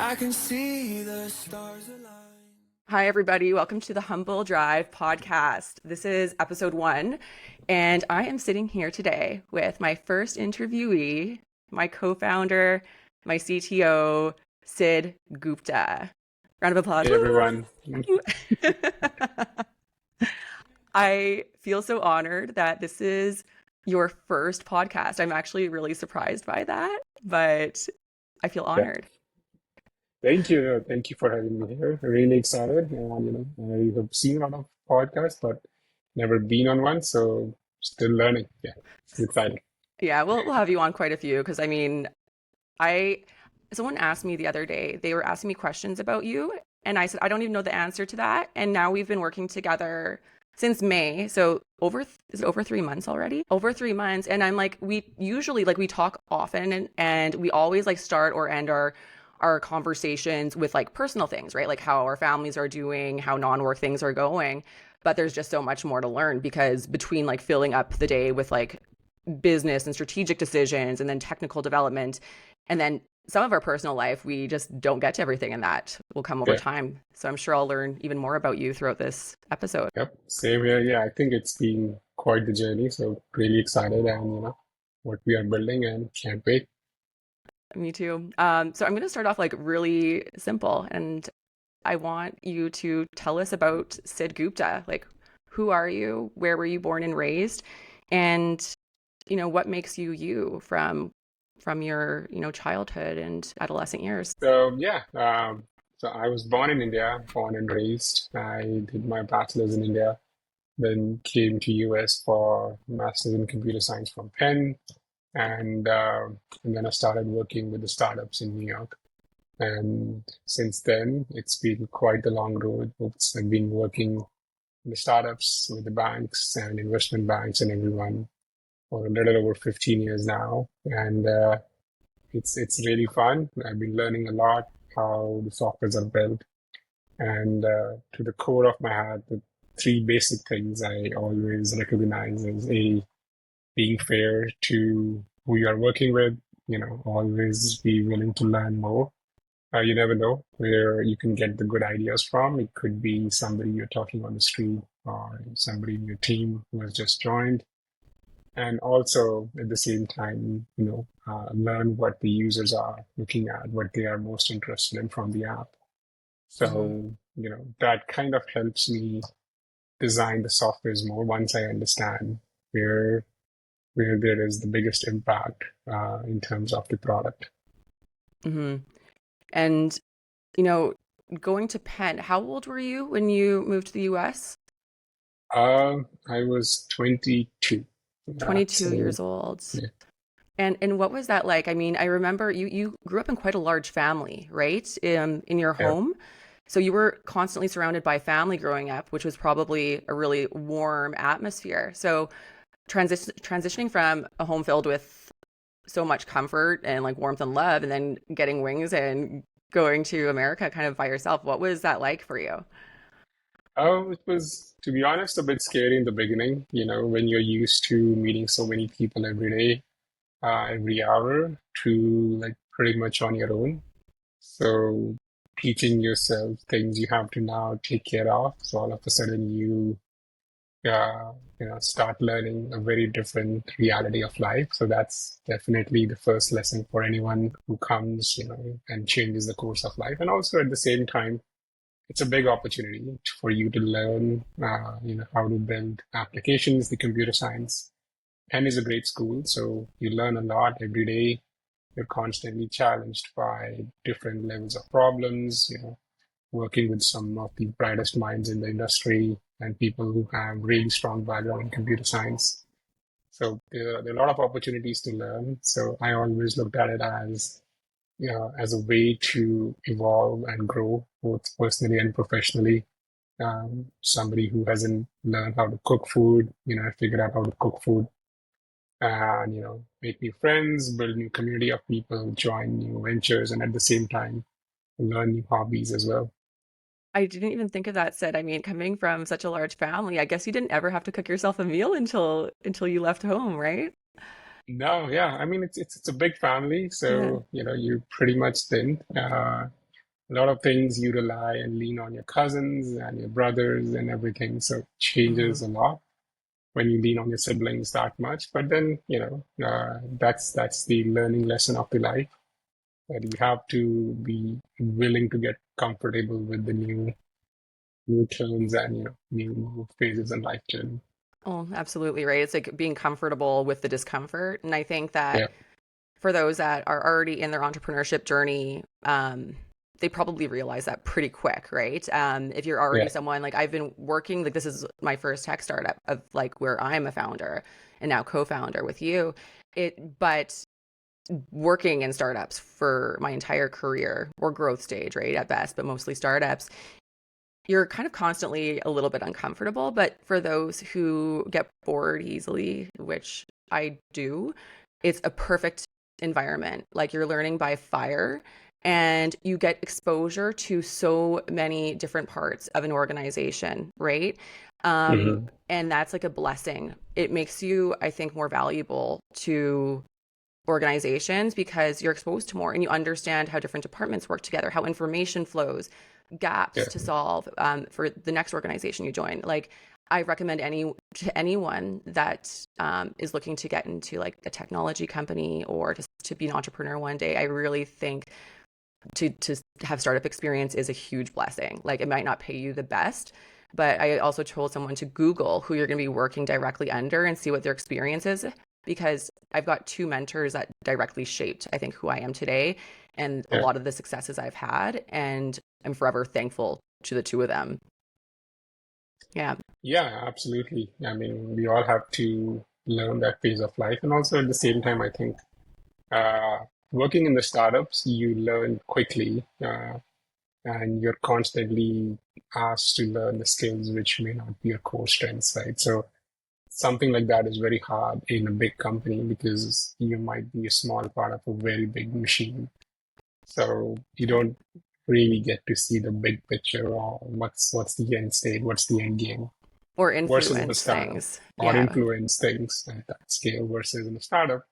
I can see the stars align. Hi, everybody. Welcome to the Humble Drive podcast. This is episode 1, and I am sitting here today with my first interviewee, my co founder, my CTO, Sid Gupta. Round of applause. Hey everyone. Woo! I feel so honored that this is your first podcast. I'm actually really surprised by that, but I feel Yeah, honored. thank you. Thank you for having me here. Really excited. I have seen a lot of podcasts, but never been on one, so still learning. Yeah, it's exciting. Yeah, we'll have you on quite a few because I someone asked me the other day, they were asking me questions about you, and I said, I don't even know the answer to that. And now we've been working together since May. So is it over 3 months already? Over 3 months. And I'm like, we usually we talk often and we always like start or end our conversations with like personal things, right? Like how our families are doing, how non-work things are going. But there's just so much more to learn because between like filling up the day with like business and strategic decisions and then technical development and then some of our personal life, we just don't get to everything, and that will come over Yeah, time. So I'm sure I'll learn even more about you throughout this episode. yep. Same here. Yeah, I think it's been quite the journey, so really excited and what we are building and can't wait. Me too. So I'm going to start off like really simple, and I want you to tell us about Sid Gupta. Like, who are you? Where were you born and raised? And what makes you you from your childhood and adolescent years. So I was born in India, born and raised. I did my bachelor's in India, then came to US for master's in computer science from Penn, and uh, and then I started working with the startups in New York. And since then, it's been quite a long road. I've been working in the startups with the banks and investment banks and everyone for a little over 15 years now, and it's really fun. I've been learning a lot how the softwares are built, and to the core of my heart, the three basic things I always recognize is a being fair to who you are working with. Always be willing to learn more. You never know where you can get the good ideas from. It could be somebody you're talking on the street or somebody in your team who has just joined. And also at the same time, learn what the users are looking at, what they are most interested in from the app. Hmm. So, that kind of helps me design the softwares more once I understand where where there is the biggest impact in terms of the product. Hmm. And you know, going to Penn, how old were you when you moved to the US? I was 22. 22 So years old. yeah, And what was that like? I mean, I remember you grew up in quite a large family, right? In your yeah. home. So you were constantly surrounded by family growing up, which was probably a really warm atmosphere. So transitioning from a home filled with so much comfort and like warmth and love, and then getting wings and going to America kind of by yourself, what was that like for you? It was, to be honest, a bit scary in the beginning, when you're used to meeting so many people every day, every hour, to like pretty much on your own. So teaching yourself things you have to now take care of. So all of a sudden start learning a very different reality of life. So that's definitely the first lesson for anyone who comes, and changes the course of life. And also at the same time, it's a big opportunity for you to learn, how to build applications, the computer science. Penn is a great school, so you learn a lot every day. You're constantly challenged by different levels of problems, working with some of the brightest minds in the industry and people who have really strong background in computer science. So there are a lot of opportunities to learn. So I always looked at it as a way to evolve and grow both personally and professionally. Somebody who hasn't learned how to cook food, I figured out how to cook food and, make new friends, build new community of people, join new ventures, and at the same time, learn new hobbies as well. I didn't even think of that, Sid. I mean, coming from such a large family, I guess you didn't ever have to cook yourself a meal until you left home, right? No, yeah. I mean, it's a big family, Yeah. so you pretty much didn't. a lot of things you rely and lean on your cousins and your brothers and everything. So it changes Hmm. a lot when you lean on your siblings that much. But then, that's the learning lesson of the life, that you have to be willing to get comfortable with the new turns and new phases in life journey. Oh, absolutely right. It's like being comfortable with the discomfort. And I think that Yeah, for those that are already in their entrepreneurship journey, they probably realize that pretty quick, right? If you're already yeah, someone like I've been working, like this is my first tech startup of like where I'm a founder and now co-founder with you. But working in startups for my entire career or growth stage, right? At best, but mostly startups, you're kind of constantly a little bit uncomfortable. But for those who get bored easily, which I do, it's a perfect environment. Like you're learning by fire and you get exposure to so many different parts of an organization, right? Um, hmm, and that's like a blessing. It makes you, I think, more valuable to organizations because you're exposed to more and you understand how different departments work together, how information flows, gaps yeah, to solve for the next organization you join. Like I recommend anyone that is looking to get into like a technology company or to be an entrepreneur one day. I really think to have startup experience is a huge blessing. Like it might not pay you the best, but I also told someone to Google who you're going to be working directly under and see what their experience is because I've got two mentors that directly shaped, I think, who I am today and a yeah. lot of the successes I've had. And I'm forever thankful to the two of them. Yeah. Yeah, absolutely. I mean, we all have to learn that phase of life. And also at the same time, I think uh, working in the startups, you learn quickly, and you're constantly asked to learn the skills which may not be your core strengths, right? So something like that is very hard in a big company because you might be a small part of a very big machine. So you Yeah. don't really get to see the big picture or what's the end state, what's the end game Or versus in a influence startup, things. or Yeah. influence things at that scale versus in a startup.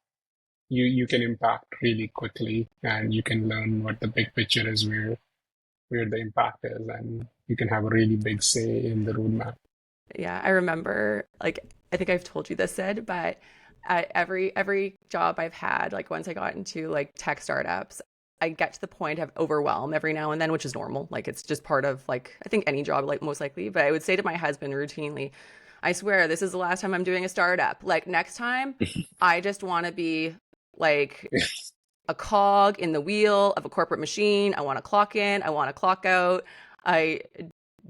You can impact really quickly and you can learn what the big picture is, where the impact is, and you can have a really big say in the roadmap. Yeah, I remember like I think I've told you this, Sid, but at every job I've had, like once I got into like tech startups, I get to the point of overwhelm every now and then, which is normal. Like it's just part of like I think any job, like most likely. But I would say to my husband routinely, I swear this is the last time I'm doing a startup. Like next time, I just want to be like a cog in the wheel of a corporate machine. I want to clock in, I want to clock out. I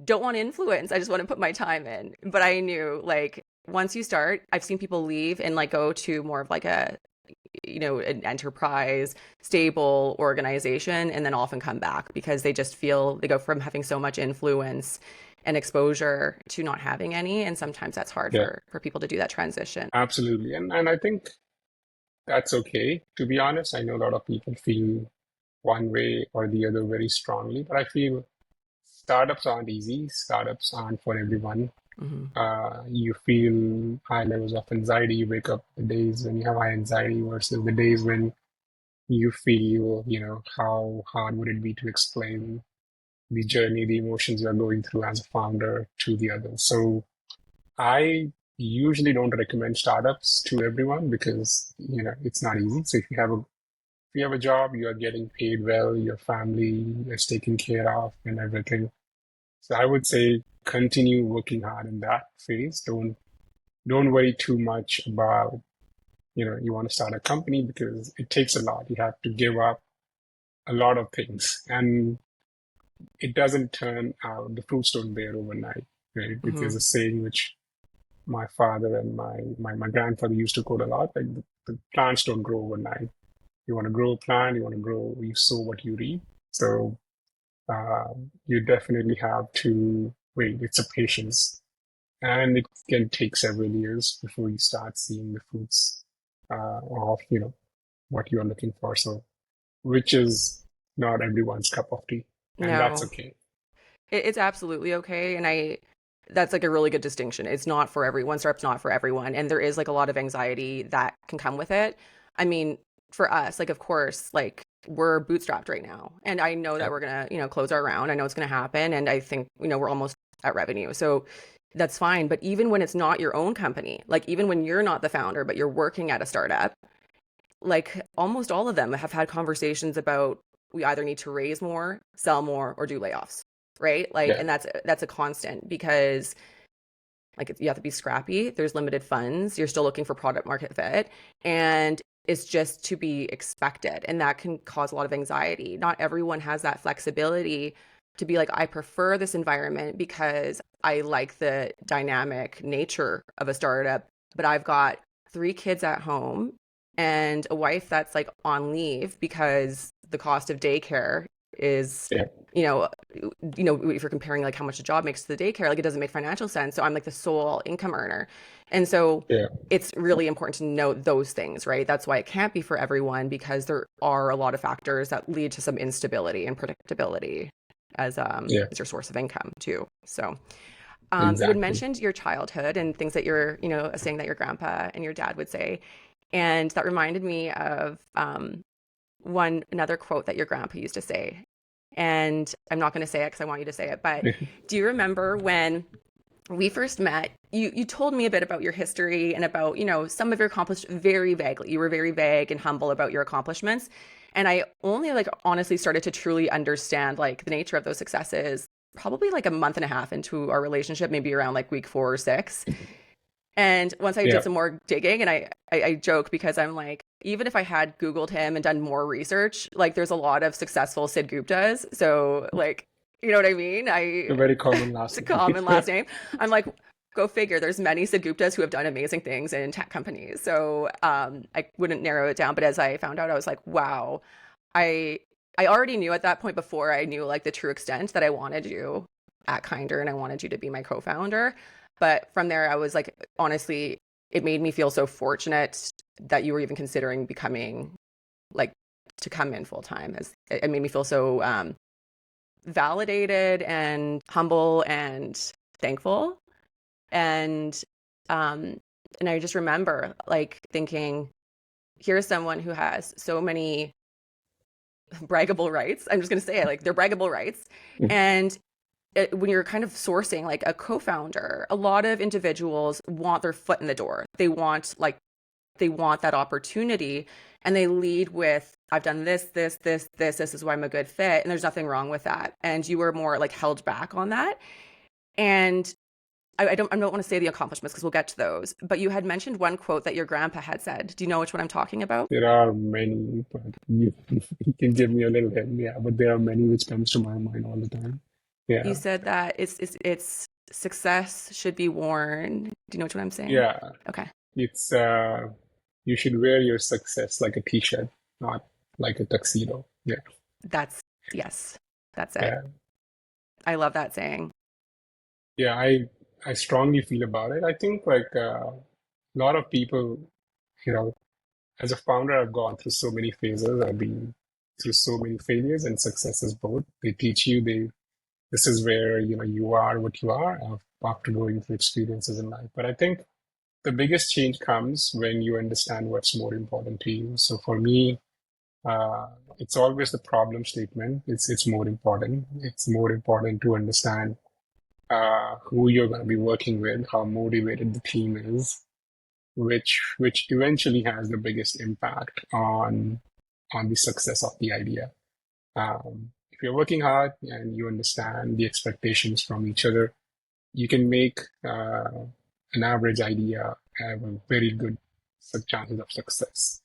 don't want to influence. I just want to put my time in. But I knew like once you start, I've seen people leave and like go to more of like a an enterprise stable organization and then often come back because they just feel they go from having so much influence and exposure to not having any, and sometimes that's hard Yeah, for people to do that transition. absolutely. And I think that's okay, to be honest. I know a lot of people feel one way or the other very strongly, but I feel startups aren't easy. Startups aren't for everyone. Hmm. You feel high levels of anxiety. You wake up the days when you have high anxiety versus the days when you feel, how hard would it be to explain the journey, the emotions you're going through as a founder to the others. So I usually don't recommend startups to everyone because, it's not easy. So if you have a job, you are getting paid well, your family is taken care of and everything. So I would say continue working hard in that phase. Don't worry too much about, you want to start a company because it takes a lot. You have to give up a lot of things. And it doesn't turn out, the fruits don't bear overnight, right? There's Hmm. a saying which my father and my grandfather used to quote a lot, like the plants don't grow overnight. You want to grow a plant, you want to grow, you sow what you reap. So you definitely have to wait. It's a patience. And it can take several years before you start seeing the fruits of, what you're looking for. So, which is not everyone's cup of tea. And that's No, okay. it's absolutely okay. And that's like a really good distinction. It's not for everyone. Startup's not for everyone. And there is like a lot of anxiety that can come with it. I mean, for us, like, of course, like we're bootstrapped right now. And I know that we're going to, close our round. I know it's going to happen. And I think, we're almost at revenue. So that's fine. But even when it's not your own company, like even when you're not the founder, but you're working at a startup, like almost all of them have had conversations about we either need to raise more, sell more, or do layoffs, right? Like, Yeah. and that's a constant because like you have to be scrappy. There's limited funds. You're still looking for product market fit, and it's just to be expected, and that can cause a lot of anxiety. Not everyone has that flexibility to be like, I prefer this environment because I like the dynamic nature of a startup, but I've got 3 kids at home and a wife that's like on leave because the cost of daycare is, Yeah. you know, if you're comparing like how much a job makes to the daycare, like it doesn't make financial sense. So I'm like the sole income earner. And so Yeah. it's really important to note those things, right? That's why it can't be for everyone because there are a lot of factors that lead to some instability and predictability Yeah. as your source of income too. So you had Exactly. mentioned your childhood and things that you're, saying that your grandpa and your dad would say. And that reminded me of another quote that your grandpa used to say. And I'm not going to say it because I want you to say it, but do you remember when we first met, you told me a bit about your history and about, some of your accomplishments very vaguely. You were very vague and humble about your accomplishments. And I only like honestly started to truly understand like the nature of those successes probably like a month and a half into our relationship, maybe around like week 4 or 6. And once I did Yeah. some more digging, and I joke because I'm like, even if I had Googled him and done more research, like there's a lot of successful Sid Guptas. So like, you know what I mean? A very common It's a last name. common last name. I'm like, go figure. There's many Sid Guptas who have done amazing things in tech companies. So I wouldn't narrow it down. But as I found out, I was like, wow, I I already knew at that point before I knew like the true extent that I wanted you at Kindr and I wanted you to be my co-founder. But from there, I was like, honestly, it made me feel so fortunate that you were even considering becoming like to come in full time. As it made me feel so validated and humble and thankful. And um, and I just remember like thinking, here's someone who has so many braggable rights. I'm just going to say it, like they're braggable rights. And when you're kind of sourcing like a co-founder, a lot of individuals want their foot in the door. They want that opportunity and they lead with, I've done this is why I'm a good fit. And there's nothing wrong with that. And you were more like held back on that. And I don't want to say the accomplishments because we'll get to those, but you had mentioned one quote that your grandpa had said. Do you know which one I'm talking about? There are many, but you can give me a little hint. Yeah, but there are many which comes to my mind all the time. You Yeah. said that it's success should be worn. Do you know what I'm saying? Yeah. Okay. It's you should wear your success like a t-shirt, not like a tuxedo. Yeah. That's yes. That's it. Yeah. I love that saying. Yeah, I strongly feel about it. I think like a lot of people, you know, as a founder, I've gone through so many phases. I've been through so many failures and successes both. They teach you this is where you are what you are after going through experiences in life. But I think the biggest change comes when you understand what's more important to you. So for me, uh, it's always the problem statement. It's more important. It's more important to understand who you're going to be working with, how motivated the team is, which eventually has the biggest impact on the success of the idea. If you're working hard and you understand the expectations from each other, you can make an average idea have a very good chances of success.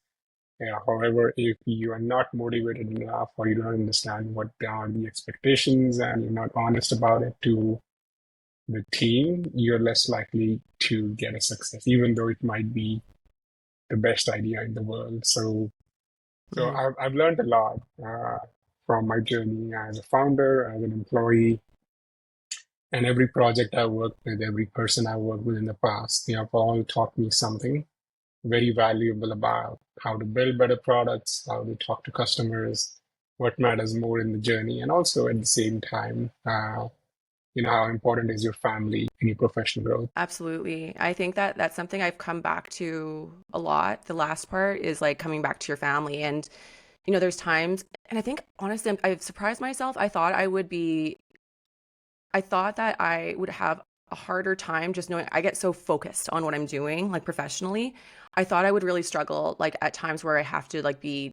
Yeah, however, if you are not motivated enough or you don't understand what are the expectations and you're not honest about it to the team, you're less likely to get a success, even though it might be the best idea in the world. So Mhm. I've learned a lot from my journey as a founder, as an employee, and every project I worked with, every person I worked with in the past, they have all taught me something very valuable about how to build better products, how to talk to customers, what matters more in the journey, and also at the same time, how important is your family in your professional growth. Absolutely. I think that that's something I've come back to a lot. The last part is like coming back to your family. And there's times, and I think honestly, I've surprised myself. I thought that I would have a harder time just knowing I get so focused on what I'm doing, like professionally. I thought I would really struggle, like at times where I have to like be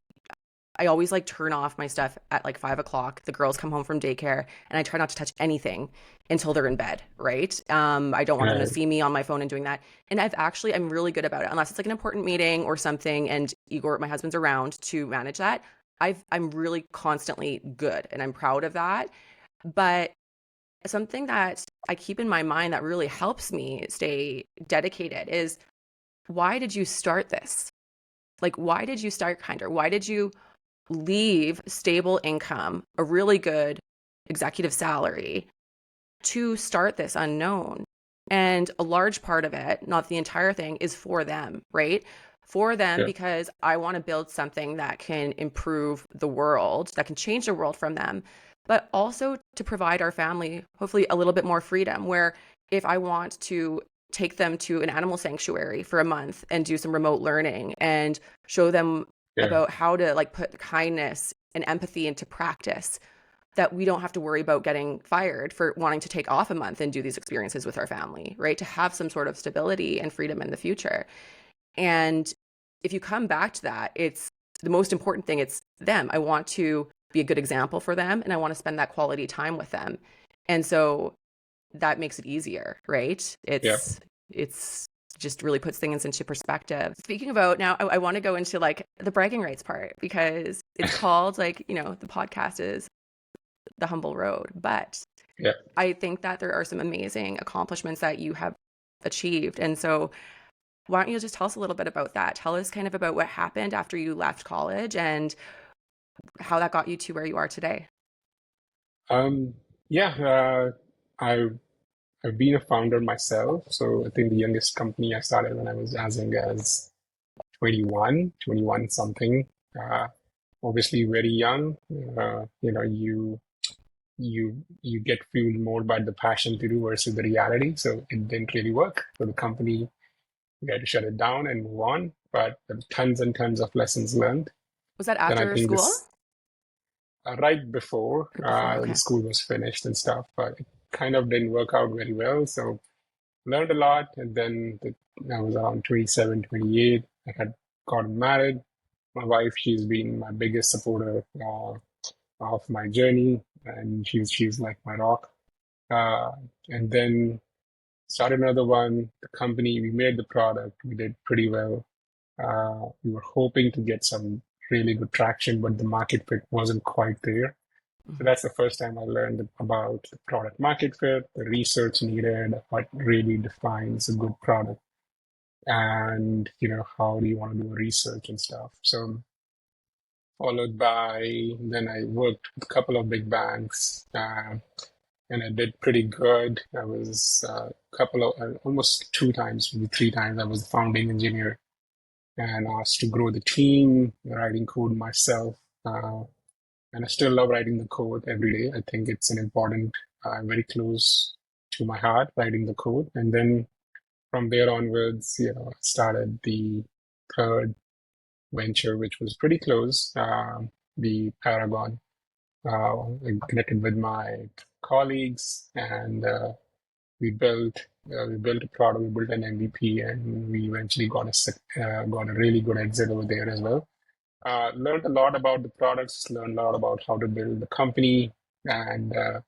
I always like turn off my stuff at like 5 o'clock. The girls come home from daycare and I try not to touch anything until they're in bed, right? I don't want them to Right. see me on my phone and doing that. And I'm really good about it, unless it's like an important meeting or something and Igor, my husband's around to manage that. I'm really constantly good and I'm proud of that. But something that I keep in my mind that really helps me stay dedicated is, why did you start this? Like, why did you start Kindr? Why did you leave stable income, a really good executive salary to start this unknown? And a large part of it, not the entire thing, is for them, right? For them, Yeah. because I want to build something that can improve the world, that can change the world from them, but also to provide our family, hopefully, a little bit more freedom. Where if I want to take them to an animal sanctuary for a month and do some remote learning and show them Yeah. about how to like put kindness and empathy into practice, that we don't have to worry about getting fired for wanting to take off a month and do these experiences with our family, right? To have some sort of stability and freedom in the future. And if you come back to that, it's the most important thing. It's them. I want to be a good example for them and I want to spend that quality time with them. And so that makes it easier, right? Yeah. It's just really puts things into perspective. Speaking about now, I want to go into like the bragging rights part, because it's called like, the podcast is The Humble Road. But Yeah. I think that there are some amazing accomplishments that you have achieved. And so why don't you just tell us a little bit about that? Tell us kind of about what happened after you left college and how that got you to where you are today. Um, yeah, I I've been a founder myself. So I think the youngest company I started when I was as young as 21 something. Uh, Obviously very young. You get fueled more by the passion to do versus the reality. So it didn't really work. So the company, we had to shut it down and move on. But there were tons and tons of lessons learned. Was that Then I after think school? this right before Right before, when okay. school was finished and stuff, but it kind of didn't work out very well. So learned a lot. And then I was around 27, 28. I had gotten married. My wife, she's been my biggest supporter of my journey, and she's like my rock. Uh, and then started another one. The company, we made the product, we did pretty well. We were hoping to get some really good traction, but the market fit wasn't quite there. So Mhm. that's the first time I learned about the product market fit, the research needed, what really defines a good product, and how do you want to do research and stuff. So followed by then I worked with a couple of big banks, and I did pretty good. I was couple of almost two times, maybe three times. I was the founding engineer and asked to grow the team, writing code myself. And I still love writing the code every day. I think it's an important, very close to my heart, writing the code. And then from there onwards, I started the third venture, which was pretty close, the Paragon. I connected with my colleagues, and we built a product, we built an MVP, and we eventually got a really good exit over there as well. Learned a lot about the products, learned a lot about how to build the company, and uh,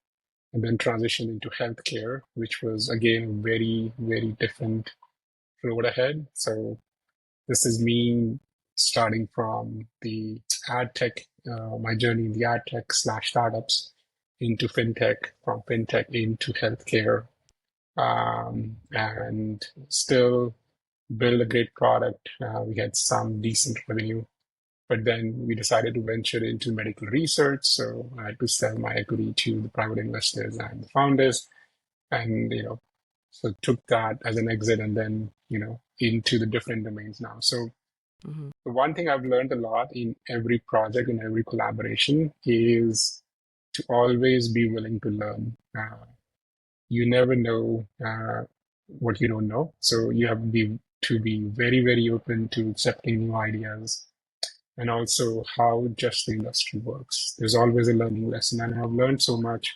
and then transitioned into healthcare, which was again very, very different road ahead. So this is me starting from the ad tech, my journey in the ad tech slash startups into fintech, from fintech into healthcare, and still build a great product. We had some decent revenue, but then we decided to venture into medical research. So I had to sell my equity to the private investors and the founders, and so took that as an exit, and then into the different domains now. So Mhm. the one thing I've learned a lot in every project, in every collaboration, is to always be willing to learn. You never know what you don't know, so you have to be very, very open to accepting new ideas and also how just the industry works. There's always a learning lesson, and I've learned so much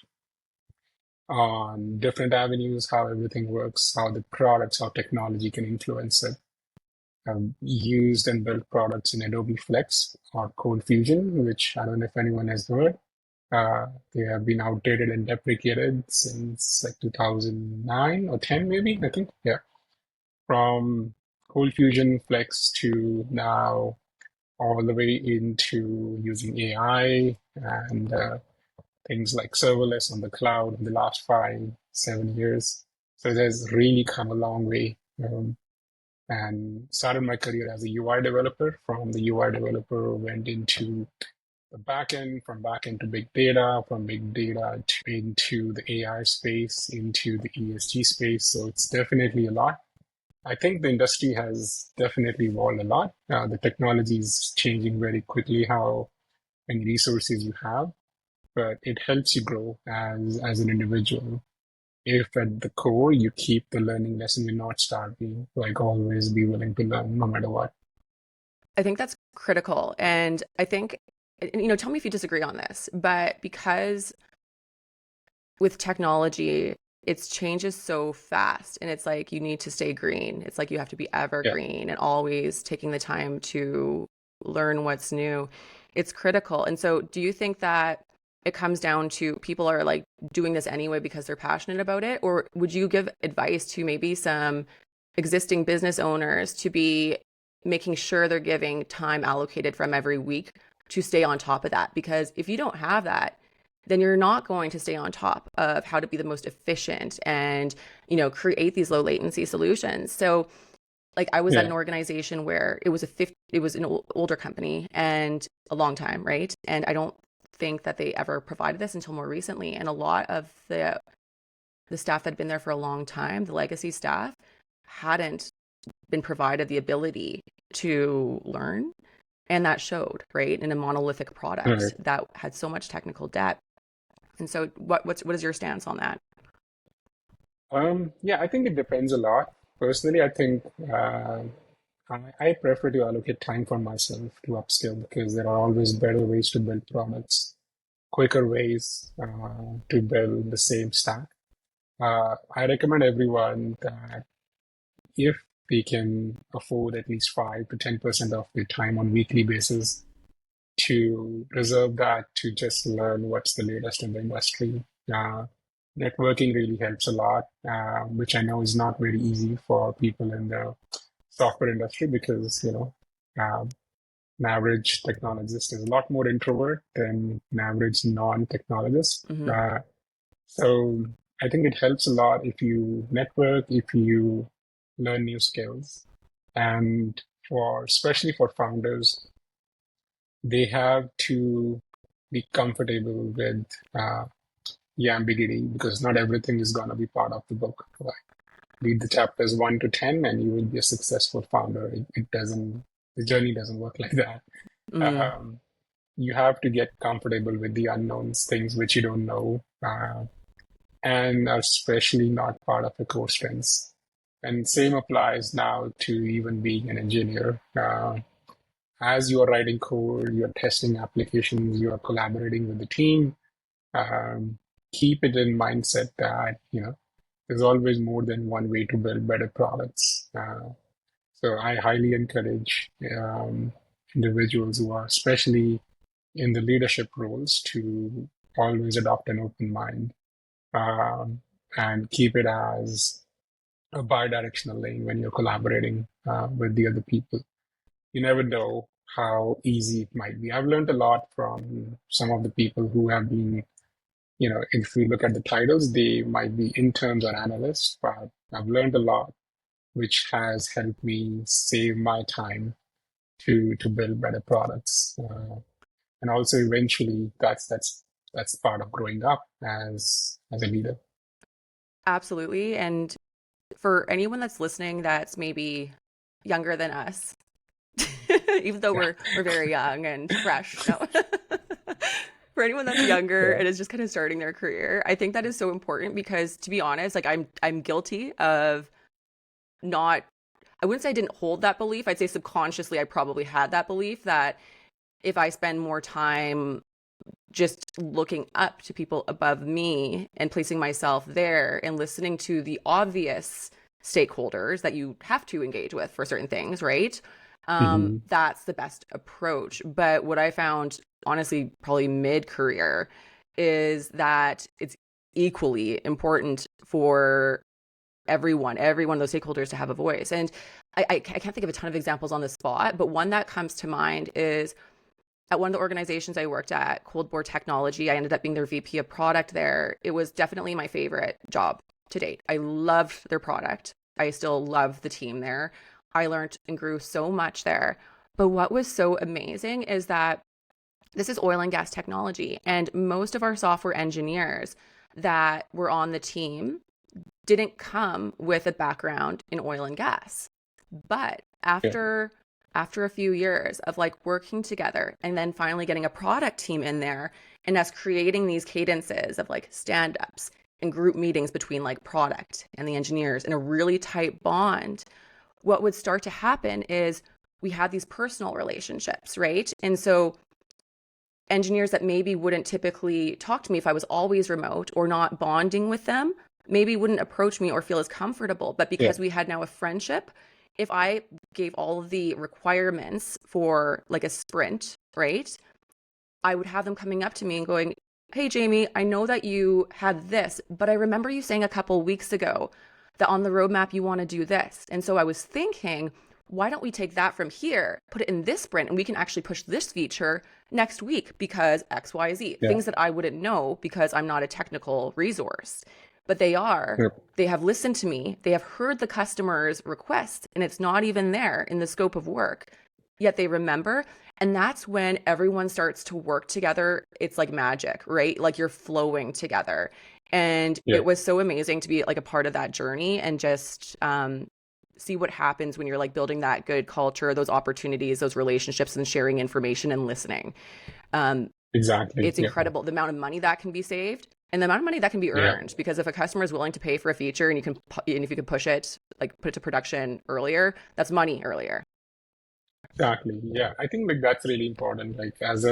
on different avenues, how everything works, how the products, how technology can influence it. I've used and built products in Adobe Flex or Code Fusion, which I don't know if anyone has heard. They have been outdated and deprecated since like 2009 or 10, maybe, I think. Yeah. From Cold Fusion Flex to now all the way into using AI and things like serverless on the cloud in the last 5, 7 years. So it has really come a long way. And started my career as a UI developer. From the UI developer, went into the backend, from backend to big data, from big data into the AI space, into the ESG space. So it's definitely a lot. I think the industry has definitely evolved a lot. The technology is changing very quickly how many resources you have, but it helps you grow as an individual. If at the core you keep the learning lesson, you're not starving, like always be willing to learn no matter what. I think that's critical. And I think, tell me if you disagree on this, but because with technology, it changes so fast and it's like you need to stay green. It's like you have to be Yeah. evergreen and always taking the time to learn what's new. It's critical. And so do you think that it comes down to people are like doing this anyway because they're passionate about it? Or would you give advice to maybe some existing business owners to be making sure they're giving time allocated from every week to stay on top of that? Because if you don't have that, then you're not going to stay on top of how to be the most efficient and, create these low latency solutions. So like I was at Yeah. an organization where it was an older company and a long time, right? And I don't think that they ever provided this until more recently. And a lot of the staff that had been there for a long time, the legacy staff, hadn't been provided the ability to learn. And that showed, right, in a monolithic All right. product that had so much technical debt. And so what is your stance on that? Yeah, I think it depends a lot. Personally, I think I prefer to allocate time for myself to upskill because there are always better ways to build products, quicker ways to build the same stack. I recommend everyone that if they can afford at least 5 to 10% of their time on weekly basis to reserve that to just learn what's the latest in the industry. Uh, Networking really helps a lot, which I know is not very easy for people in the software industry because, um, an average technologist is a lot more introvert than an average non-technologist. Hmm. So I think it helps a lot if you network, if you learn new skills. And especially for founders, they have to be comfortable with uh, the ambiguity because not everything is going to be part of the book. Like, read the chapters 1 to 10 and you will be a successful founder. It doesn't, the journey doesn't work like that. Mm. Um, you have to get comfortable with the unknowns, things which you don't know, and are especially not part of the core strengths. And same applies now to even being an engineer. As you are writing code, you're testing applications, you are collaborating with the team. Um, Keep it in mindset that there's always more than one way to build better products. So I highly encourage individuals who are especially in the leadership roles to always adopt an open mind um, and keep it as a bi-directional lane when you're collaborating with the other people. You never know how easy it might be. I've learned a lot from some of the people who have been, if we look at the titles, they might be interns or analysts, but I've learned a lot, which has helped me save my time to build better products. And also eventually that's part of growing up as a leader. Absolutely. And for anyone that's listening that's maybe younger than us, even though Yeah. we're very young and fresh, no. For anyone that's younger Yeah. and is just kind of starting their career, I think that is so important because to be honest, like I'm guilty of not I wouldn't say I didn't hold that belief. I'd say subconsciously I probably had that belief that if I spend more time just looking up to people above me and placing myself there and listening to the obvious stakeholders that you have to engage with for certain things, right? Hmm. That's the best approach. But what I found, honestly, probably mid-career, is that it's equally important for every one of those stakeholders to have a voice. And I can't think of a ton of examples on the spot, but one that comes to mind is at one of the organizations I worked at, Cold Bore Technology. I ended up being their VP of product there. It was definitely my favorite job to date. I loved their product. I still love the team there. I learned and grew so much there. But what was so amazing is that this is oil and gas technology, and most of our software engineers that were on the team didn't come with a background in oil and gas. But Yeah. after a few years of like working together and then finally getting a product team in there and us creating these cadences of like stand-ups and group meetings between like product and the engineers in a really tight bond, what would start to happen is we had these personal relationships, right? And so engineers that maybe wouldn't typically talk to me if I was always remote or not bonding with them, maybe wouldn't approach me or feel as comfortable. But Yeah. because we had now a friendship, if I gave all of the requirements for like a sprint, right, I would have them coming up to me and going, "Hey, Jamie, I know that you had this, but I remember you saying a couple weeks ago that on the roadmap you want to do this." And so I was thinking, why don't we take that from here, put it in this sprint, and we can actually push this feature next week because X, Y, Z, Yeah. things that I wouldn't know because I'm not a technical resource. But they are. Yep. They have listened to me. They have heard the customer's request, and it's not even there in the scope of work. Yet they remember. And that's when everyone starts to work together. It's like magic, right? Like you're flowing together. And Yeah. it was so amazing to be like a part of that journey and just see what happens when you're like building that good culture, those opportunities, those relationships, and sharing information and listening. Um, Exactly. it's Yeah. incredible the amount of money that can be saved and the amount of money that can be Yeah. earned, because if a customer is willing to pay for a feature and if you can push it, like put it to production earlier, that's money earlier. Exactly. Yeah. I think like that's really important. Like as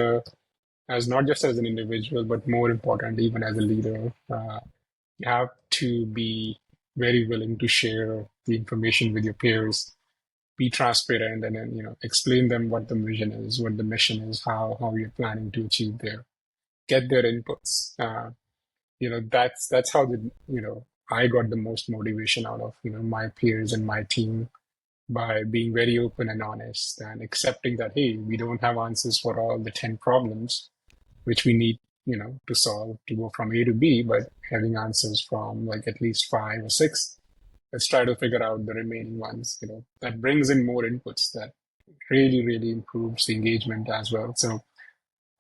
not just as an individual, but more important, even as a leader, you have to be very willing to share the information with your peers, be transparent, and then explain them what the vision is, what the mission is, how you're planning to achieve there, get their inputs. That's how I got the most motivation out of my peers and my team by being very open and honest and accepting that, hey, we don't have answers for all the 10 problems which we need to solve to go from A to B, but having answers from like at least five or six. Let's try to figure out the remaining ones. That brings in more inputs, that really, really improves the engagement as well. So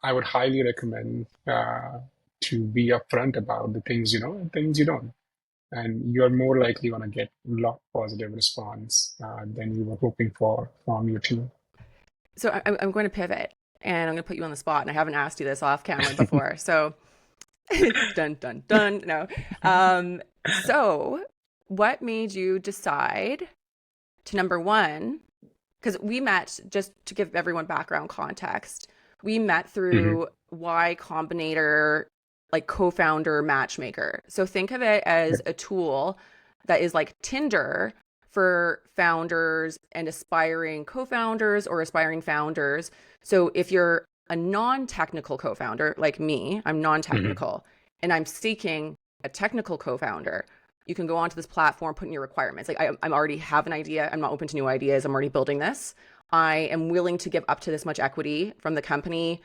I would highly recommend to be upfront about the things you know and things you don't. And you're more likely going to get a lot positive response than you were hoping for from your team. So I'm going to pivot and I'm going to put you on the spot. And I haven't asked you this off camera before. So dun, dun, dun. No. So what made you decide to, number one, because we met, just to give everyone background context, we met Hmm. through Y Combinator, like co-founder matchmaker. So think of it as a tool that is like Tinder for founders and aspiring co-founders or aspiring founders. So if you're a non-technical co-founder like me, I'm Hmm. non-technical, and I'm seeking a technical co-founder, you can go onto this platform, put in your requirements. Like I'm already have an idea. I'm not open to new ideas. I'm already building this. I am willing to give up to this much equity from the company,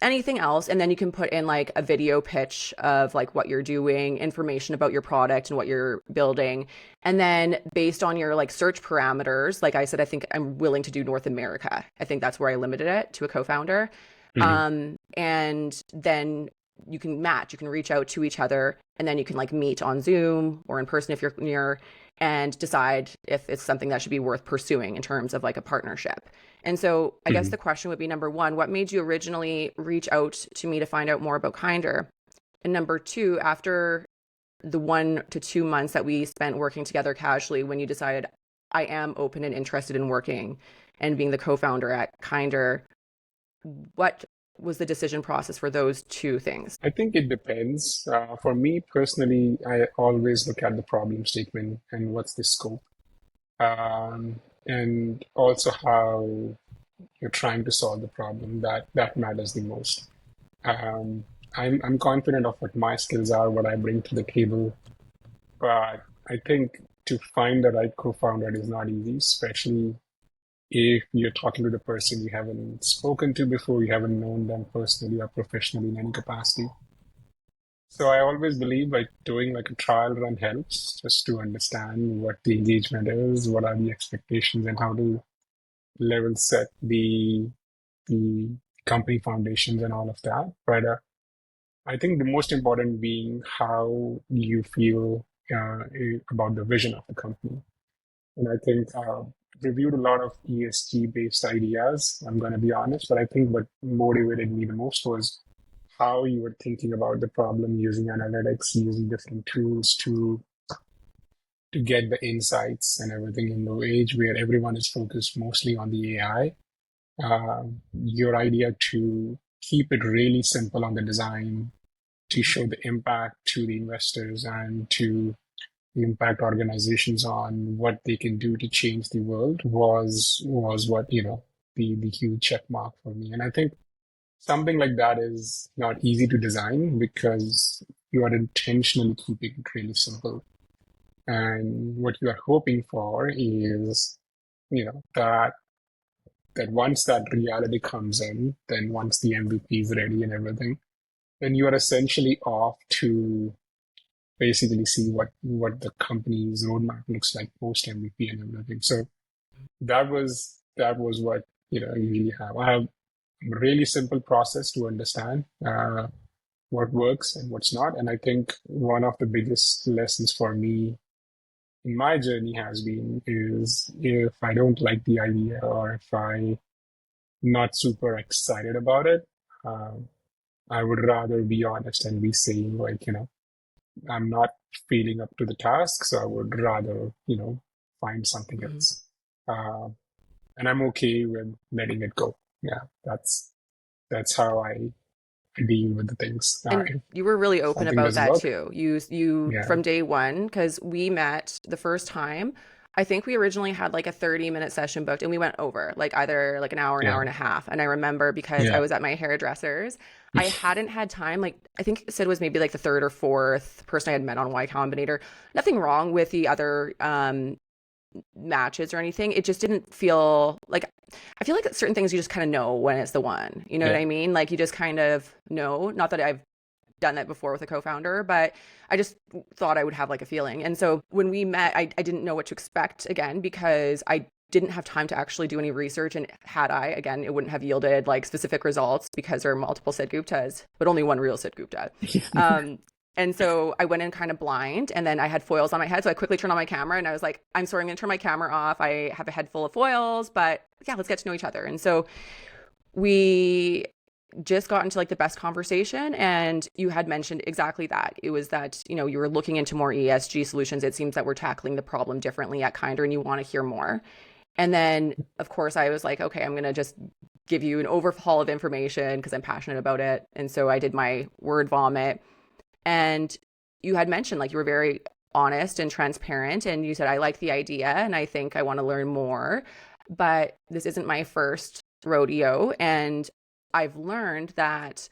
anything else. And then you can put in like a video pitch of like what you're doing, information about your product and what you're building. And then based on your like search parameters, like I said, I think I'm willing to do North America. I think that's where I limited it to a co-founder. Hmm. And then you can match, you can reach out to each other, and then you can like meet on Zoom or in person if you're near, and decide if it's something that should be worth pursuing in terms of like a partnership. And so I guess Hmm. the question would be, number one, what made you originally reach out to me to find out more about Kindr? And number two, after the 1 to 2 months that we spent working together casually, when you decided I am open and interested in working and being the co-founder at Kindr, what was the decision process for those two things? I think it depends. For me personally, I always look at the problem statement and what's the scope, and also how you're trying to solve the problem. That matters the most. Um, I'm confident of what my skills are, what I bring to the table, but I think to find the right co-founder is not easy, especially if you're talking to the person you haven't spoken to before, you haven't known them personally or professionally in any capacity. So I always believe like doing like a trial run helps just to understand what the engagement is, what are the expectations, and how to level set the company foundations and all of that. But I think the most important being how you feel about the vision of the company. And I think reviewed a lot of ESG based ideas, I'm going to be honest, but I think what motivated me the most was how you were thinking about the problem using analytics, using different tools to get the insights and everything in the age where everyone is focused mostly on the AI. Your idea to keep it really simple on the design, to show the impact to the investors and to impact organizations on what they can do to change the world was what, the huge check mark for me. And I think something like that is not easy to design because you are intentionally keeping it really simple. And what you are hoping for is, that once that reality comes in, then once the MVP is ready and everything, then you are essentially off to basically see what the company's roadmap looks like post MVP and everything. So that was what I usually have. I have a really simple process to understand what works and what's not. And I think one of the biggest lessons for me in my journey has been is if I don't like the idea or if I'm not super excited about it, I would rather be honest and be saying like, I'm not feeling up to the task, so I would rather, find something Mhm. else. Uh, and I'm okay with letting it go. Yeah, that's how I deal with the things. And If you were really open something about doesn't that work, too. You yeah, from day one, because we met the first time. I think we originally had like a 30-minute session booked and we went over like either like an hour yeah, and a half. And I remember because I yeah, was at my hairdresser's, I hadn't had time. Like I think Sid was maybe like the third or fourth person I had met on Y Combinator. Nothing wrong with the other matches or anything. It just didn't feel like I feel like certain things you just kind of know when it's the one. You know what yeah, I mean? Like you just kind of know. Not that I've done that before with a co-founder, but I just thought I would have like a feeling. And so when we met, I didn't know what to expect again because I didn't have time to actually do any research. And had I, again, it wouldn't have yielded like specific results because there are multiple Sid Guptas, but only one real Sid Gupta. Um, and so I went in kind of blind and then I had foils on my head. So I quickly turned on my camera and I was like, I'm sorry, I'm going to turn my camera off. I have a head full of foils, but yeah, let's get to know each other. And so we just got into like the best conversation and you had mentioned exactly that. It was that, you were looking into more ESG solutions. It seems that we're tackling the problem differently at Kindr and you want to hear more. And then of course I was like, okay, I'm going to just give you an overhaul of information because I'm passionate about it. And so I did my word vomit and you had mentioned like you were very honest and transparent and you said, I like the idea and I think I want to learn more, but this isn't my first rodeo. And I've learned that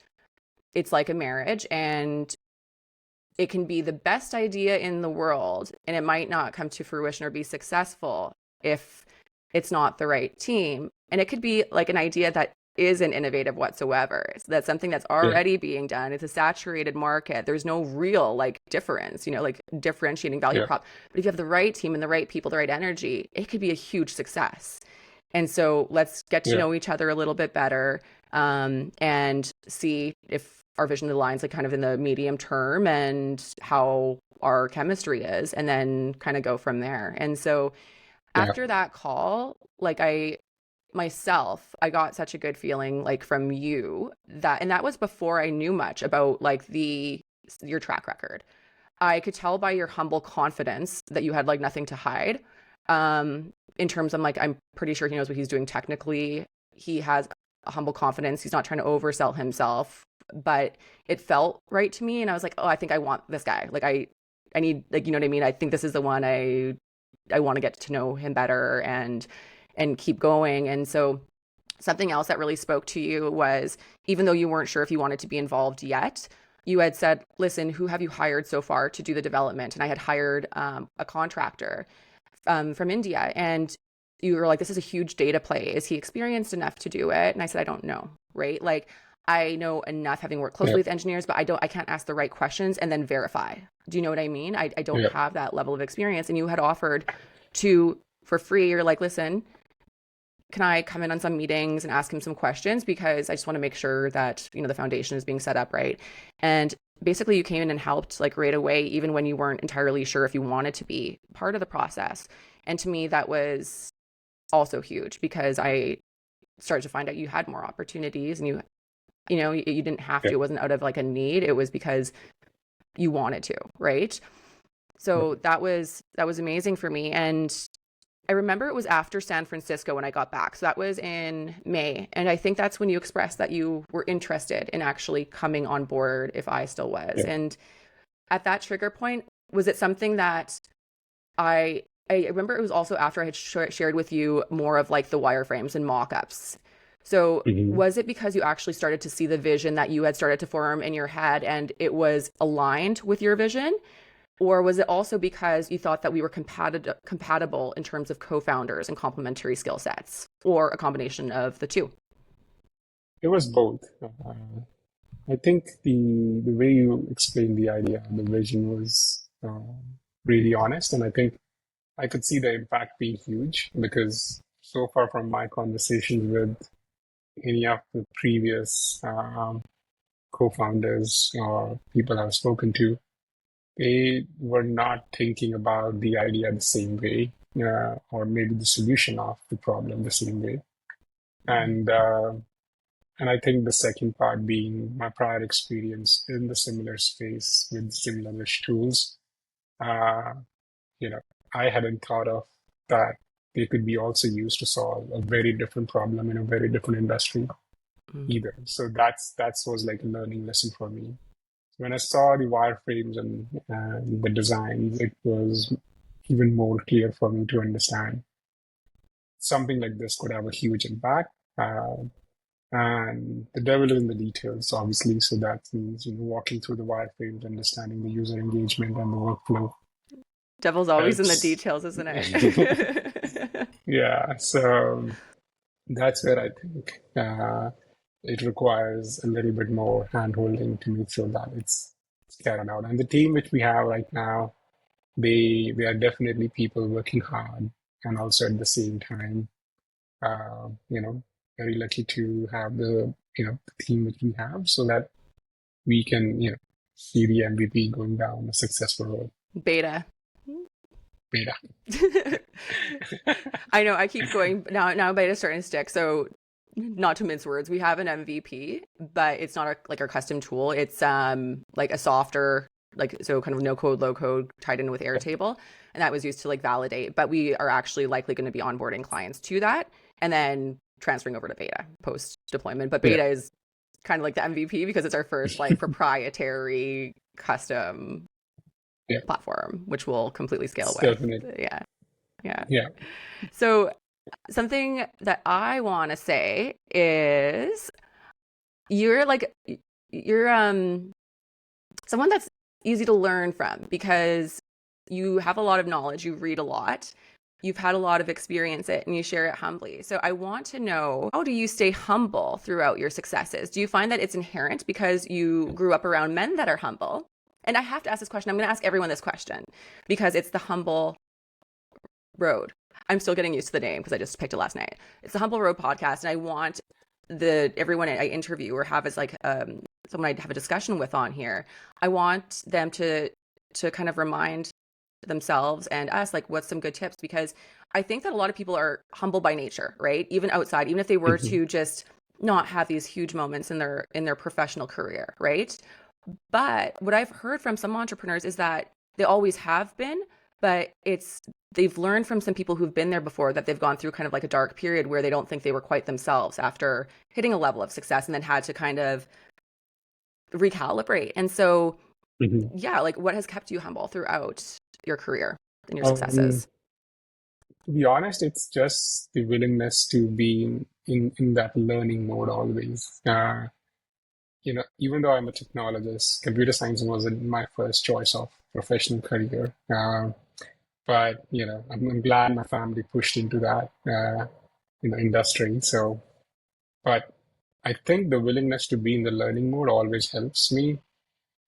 it's like a marriage and it can be the best idea in the world and it might not come to fruition or be successful if it's not the right team. And it could be like an idea that isn't innovative whatsoever. So that's something that's yeah, already being done. It's a saturated market. There's no real like difference, like differentiating value yeah, prop. But if you have the right team and the right people, the right energy, it could be a huge success. And so let's get to yeah, know each other a little bit better and see if our vision aligns like kind of in the medium term and how our chemistry is, and then kind of go from there. And so yeah, after that call, like I got such a good feeling like from you and that was before I knew much about like your track record. I could tell by your humble confidence that you had like nothing to hide. In terms of like, I'm pretty sure he knows what he's doing technically. He has a humble confidence. He's not trying to oversell himself, but it felt right to me. And I was like, oh, I think I want this guy. Like I need, like, you know what I mean? I think this is the one. I want to get to know him better and keep going. And so something else that really spoke to you was, even though you weren't sure if you wanted to be involved yet, you had said, listen, who have you hired so far to do the development? And I had hired a contractor from India. And you were like, this is a huge data play. Is he experienced enough to do it? And I said, I don't know, right? Like, I know enough having worked closely with engineers, but I can't ask the right questions and then verify. Do you know what I mean? I don't have that level of experience. And you had offered to, for free, you're like, listen, can I come in on some meetings and ask him some questions? Because I just want to make sure that, you know, the foundation is being set up right. And basically you came in and helped like right away, even when you weren't entirely sure if you wanted to be part of the process. And to me, that was also huge, because I started to find out you had more opportunities, and you know, you didn't have to. It wasn't out of like a need. It was because you wanted to, right? So that was amazing for me. And I remember it was after San Francisco when I got back. So that was in May. And I think that's when you expressed that you were interested in actually coming on board, if I still was. And at that trigger point, was it something that I remember it was also after I had shared with you more of like the wireframes and mock-ups. So was it because you actually started to see the vision that you had started to form in your head and it was aligned with your vision? Or was it also because you thought that we were compatible in terms of co-founders and complementary skill sets, or a combination of the two? It was both. I think the way you explained the idea, the vision was really honest, and I think I could see the impact being huge, because so far from my conversations with any of the previous co-founders or people I've spoken to, they were not thinking about the idea the same way, or maybe the solution of the problem the same way. And I think the second part being my prior experience in the similar space with similar-ish tools. You know, I hadn't thought of that they could be also used to solve a very different problem in a very different industry either. So that was like a learning lesson for me. When I saw the wireframes and the designs, it was even more clear for me to understand something like this could have a huge impact. And the devil is in the details, obviously. So that means, you know, walking through the wireframes, understanding the user engagement and the workflow. Devil's always in the details, isn't it? Yeah. So that's where I think it requires a little bit more hand-holding to make sure that it's carried out. And the team which we have right now, they are definitely people working hard, and also at the same time, you know, very lucky to have the team which we have, so that we can, you know, see the MVP going down a successful road. Beta. I know I keep going now beta's starting to stick. So not to mince words, we have an MVP, but it's not our custom tool. It's like a softer, like, so kind of no code, low code tied in with Airtable. And that was used to like validate, but we are actually likely going to be onboarding clients to that and then transferring over to beta post deployment. But beta is kind of like the MVP because it's our first like proprietary custom platform, which will completely scale with. Yeah. So something that I want to say is you're someone that's easy to learn from, because you have a lot of knowledge, you read a lot, you've had a lot of experience and you share it humbly. So I want to know, how do you stay humble throughout your successes? Do you find that it's inherent because you grew up around men that are humble? And I have to ask this question. I'm going to ask everyone this question because it's the Humble Road. I'm still getting used to the name because I just picked it last night. It's the Humble Road podcast, and I want everyone I interview or have as like someone I have a discussion with on here, I want them to kind of remind themselves and us like what's some good tips, because I think that a lot of people are humble by nature, right? Even outside, even if they were to just not have these huge moments in their professional career, right? But what I've heard from some entrepreneurs is that they always have been, but they've learned from some people who've been there before that they've gone through kind of like a dark period where they don't think they were quite themselves after hitting a level of success and then had to kind of recalibrate. And so, Mhm. yeah, like what has kept you humble throughout your career and your Um, successes? to be honest, it's just the willingness to be in that learning mode always. Even though I'm a technologist, computer science wasn't my first choice of professional career. But I'm glad my family pushed into that industry. So, but I think the willingness to be in the learning mode always helps me.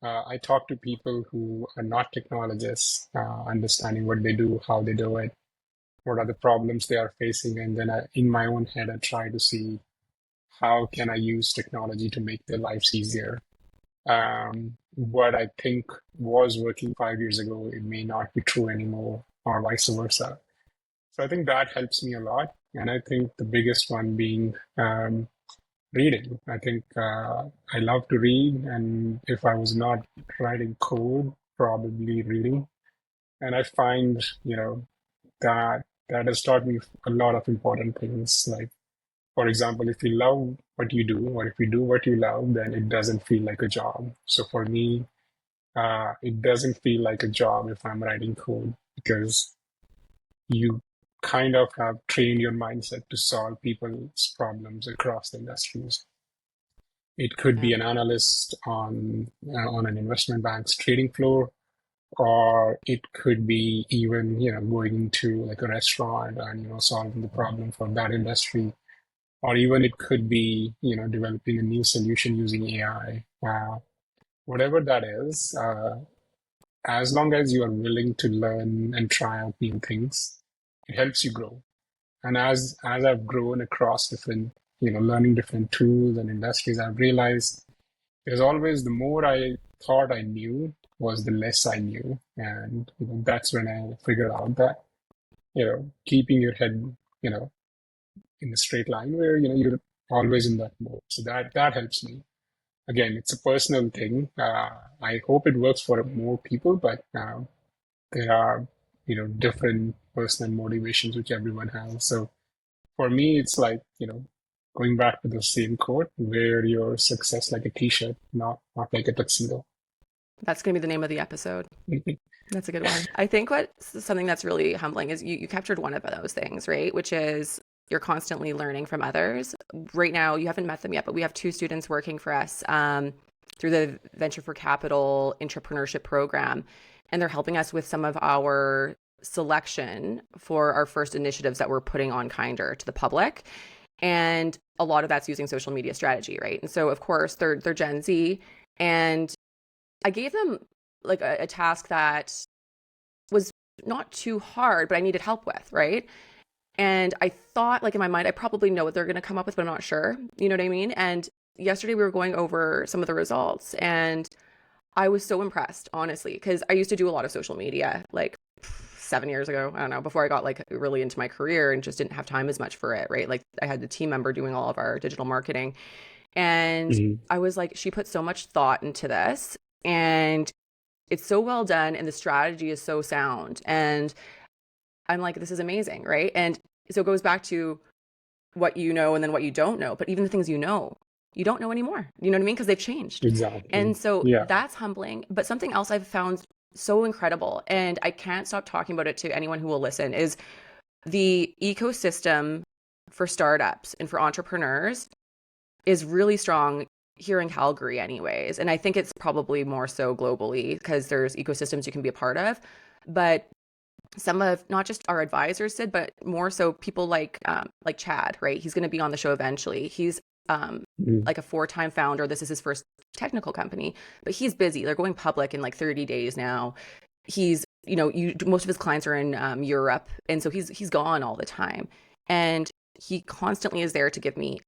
I talk to people who are not technologists, understanding what they do, how they do it, what are the problems they are facing, and then in my own head, I try to see how can I use technology to make their lives easier. What I think was working 5 years ago, it may not be true anymore, or vice versa. So I think that helps me a lot. And I think the biggest one being reading. I think I love to read, and if I was not writing code, probably reading. And I find, that has taught me a lot of important things. Like, for example, if you love what you do, or if you do what you love, then it doesn't feel like a job. So for me, it doesn't feel like a job if I'm writing code because you kind of have trained your mindset to solve people's problems across the industries. It could Yeah. be an analyst on an investment bank's trading floor, or it could be even going into like a restaurant and solving the problem for that industry, or even it could be developing a new solution using AI. Whatever that is, as long as you are willing to learn and try out new things, it helps you grow. And as I've grown across different, learning different tools and industries, I've realized there's always the more I thought I knew was the less I knew. And that's when I figured out that, keeping your head, you know, in a straight line where, you're always in that mode. So that helps me. Again, it's a personal thing. I hope it works for more people, but there are, different personal motivations which everyone has. So for me, it's like, going back to the same quote, wear your success like a t-shirt, not like a tuxedo. That's going to be the name of the episode. That's a good one. I think something that's really humbling is you captured one of those things, right? Which is you're constantly learning from others. Right now, you haven't met them yet, but we have two students working for us through the Venture for Capital Entrepreneurship Program, and they're helping us with some of our selection for our first initiatives that we're putting on Kindr to the public. And a lot of that's using social media strategy, right? And so, of course, they're Gen Z, and I gave them like a task that was not too hard, but I needed help with, right? And I thought, like in my mind, I probably know what they're going to come up with, but I'm not sure. You know what I mean? And yesterday we were going over some of the results, and I was so impressed, honestly, because I used to do a lot of social media like 7 years ago. I don't know, before I got like really into my career and just didn't have time as much for it, right? Like I had the team member doing all of our digital marketing. And Mhm. I was like, she put so much thought into this, and it's so well done, and the strategy is so sound. And I'm like, this is amazing, right? And so it goes back to what you know and then what you don't know. But even the things you don't know anymore. You know what I mean? Because they've changed. Exactly. And so Yeah. that's humbling. But something else I've found so incredible, and I can't stop talking about it to anyone who will listen, is the ecosystem for startups and for entrepreneurs is really strong here in Calgary anyways. And I think it's probably more so globally because there's ecosystems you can be a part of. But some of not just our advisors did, but more so people like Chad, right? He's going to be on the show eventually. He's Mhm. like a 4-time founder. This is his first technical company, but he's busy. They're going public in like 30 days now. He's, most of his clients are in Europe, and so he's gone all the time, and he constantly is there to give me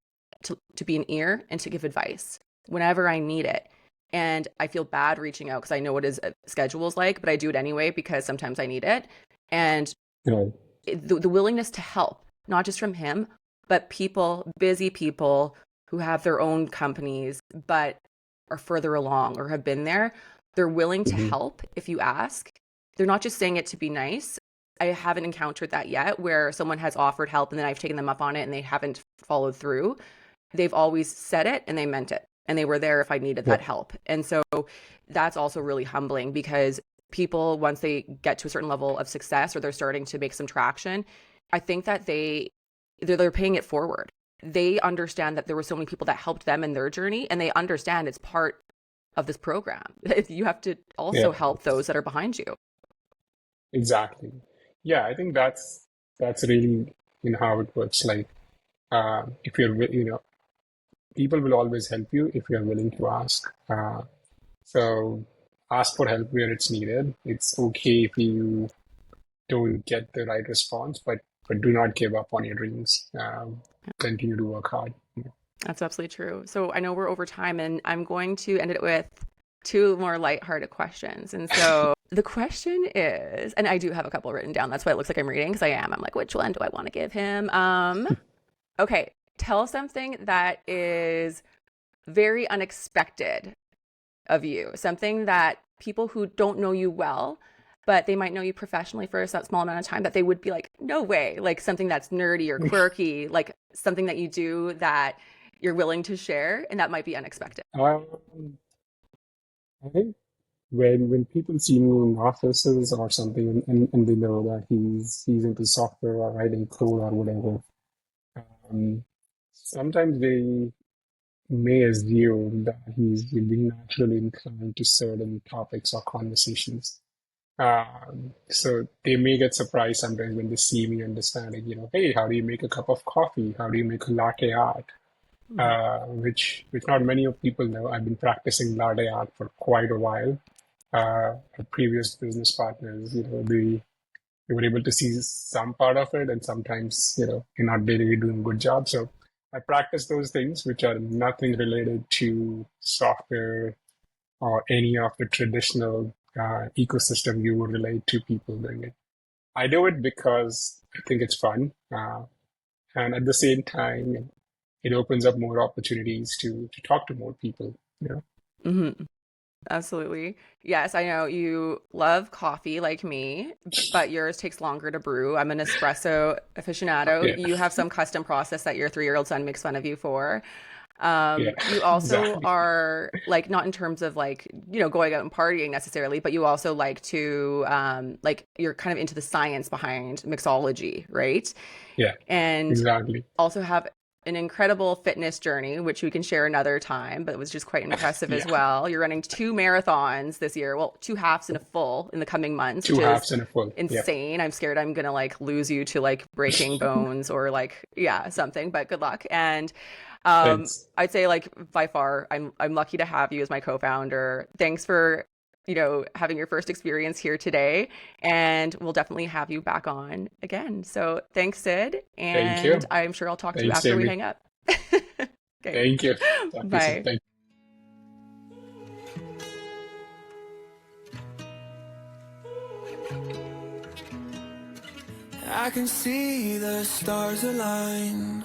to be an ear and to give advice whenever I need it. And I feel bad reaching out because I know what his schedule's like, but I do it anyway because sometimes I need it. And Right. the willingness to help, not just from him, but people, busy people who have their own companies, but are further along or have been there, they're willing to Mhm. help if you ask. They're not just saying it to be nice. I haven't encountered that yet where someone has offered help and then I've taken them up on it and they haven't followed through. They've always said it and they meant it. And they were there if I needed that help. And so that's also really humbling because people, once they get to a certain level of success or they're starting to make some traction, I think that they're paying it forward. They understand that there were so many people that helped them in their journey, and they understand it's part of this program. You have to also help those that are behind you. Exactly. Yeah, I think that's really how it works. Like, if people will always help you if you're willing to ask. So ask for help where it's needed. It's okay if you don't get the right response, but do not give up on your dreams. Continue to work hard. That's absolutely true. So I know we're over time, and I'm going to end it with 2 more lighthearted questions. And so the question is, and I do have a couple written down. That's why it looks like I'm reading, because I am. I'm like, which one do I want to give him? Okay, tell something that is very unexpected of you, something that people who don't know you well, but they might know you professionally for a small amount of time, that they would be like, no way, like something that's nerdy or quirky, like something that you do that you're willing to share and that might be unexpected. I think when people see me in offices or something and they know that he's into software or writing code or whatever, sometimes they may assume that he's being naturally inclined to certain topics or conversations. So they may get surprised sometimes when they see me understanding, hey, how do you make a cup of coffee? How do you make a latte art? Which not many of people know. I've been practicing latte art for quite a while. Previous business partners, they were able to see some part of it, and sometimes, you're not really doing a good job. So I practice those things which are nothing related to software or any of the traditional ecosystem you would relate to people doing it. I do it because I think it's fun. And at the same time, it opens up more opportunities to talk to more people. Mm-hmm. Absolutely. Yes, I know you love coffee like me, but yours takes longer to brew. I'm an espresso aficionado. Yeah. You have some custom process that your 3-year-old son makes fun of you for. You also Exactly. are like, not in terms of like, going out and partying necessarily, but you also like to, like you're kind of into the science behind mixology, right? Yeah, And exactly. also have an incredible fitness journey, which we can share another time, but it was just quite impressive as Yeah. well. You're running 2 marathons this year. Well, 2 halves and a full in the coming months, 2 which halves is and a full. Yeah. insane. I'm scared I'm gonna like lose you to like breaking bones or like, yeah, something, but good luck. And Thanks. I'd say like by far, I'm lucky to have you as my co-founder. Thanks for having your first experience here today, and we'll definitely have you back on again. So thanks, Sid, Thank you. and I'm sure I'll talk to you Thanks, after we Amy. hang up. Okay, Thank you. Talk to you soon. bye. Thank I can see the stars align,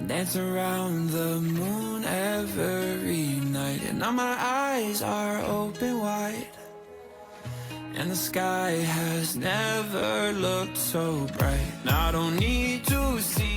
dance around the moon every night, and now my eyes are open wide, and the sky has never looked so bright. And I don't need to see